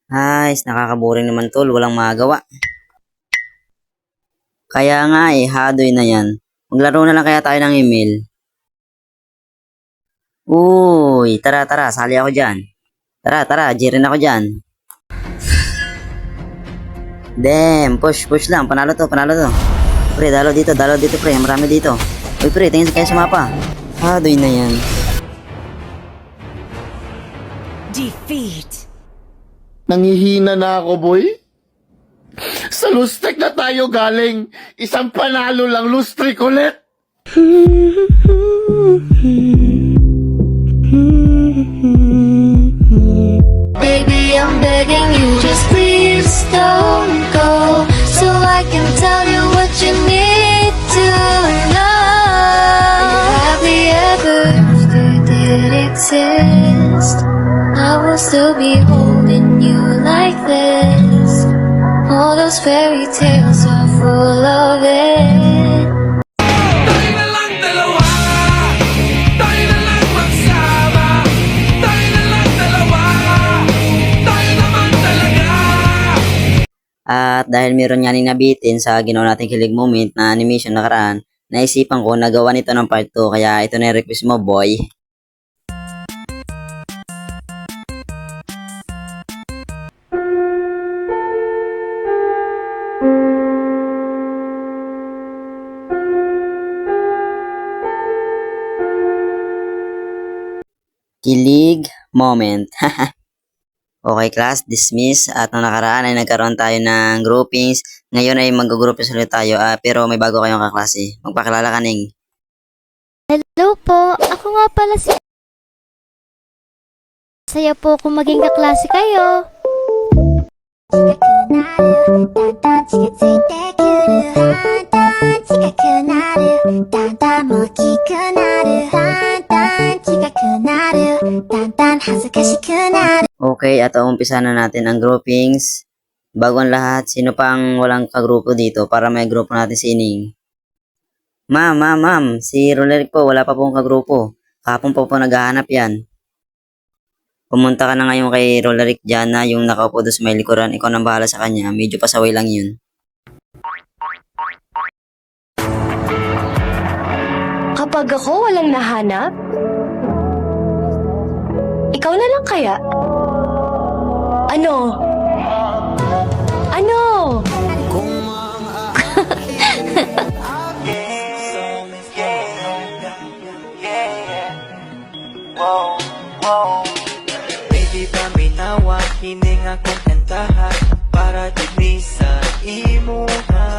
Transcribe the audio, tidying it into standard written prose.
Ay, nakakaboring naman tol, walang magawa. Kaya nga hadoy na yan. Maglaro na lang kaya tayo ng email. Uy, tara, sali ako dyan. Tara, jirin ako dyan. Damn, push lang, panalo to. Pre, dalo dito pre, marami dito. Uy pre, tingin kayo sa mapa. Hadoy na yan. Defeat. Nangihina na ako, boy. Sa lustek na tayo galing. Isang panalo lang, lustek ulit. Baby, I'm begging you, just please don't go, so I can tell you what you need to know. Happy ever after did exist, I will still be holding you like this. All those fairy tales are full of it. Tayo na lang dalawa, tayo na lang magsama, tayo na lang dalawa, tayo naman talaga. At dahil meron nga nabitin sa ginawa nating kilig moment na animation nakaraan, naisipan ko na gawa nito ng part 2, kaya ito na yung request mo boy. Kilig moment. Okay class, dismiss. At nung nakaraan ay nagkaroon tayo ng groupings. Ngayon ay mag-groupings ulit tayo. Pero may bago kayong kaklase. Magpakilala ka Ning. Hello po, ako nga pala si... Saya po kung maging kaklase kayo. Okay, at umpisa na natin ang groupings. Bago ang lahat, sino pang walang kagrupo dito para may grupo natin si Ining? Ma'am, si Roleric po, wala pa pong kagrupo. Kahapon po naghahanap yan. Pumunta ka na ngayon kay Roleric dyan na yung nakaupo doon sa may likuran. Ikaw nang bahala sa kanya, medyo pasaway lang yun. Kapag ako walang nahanap, ikaw na lang kaya? Ano? Baby ba may nawa, hining akong kantahan para digni sa imuha.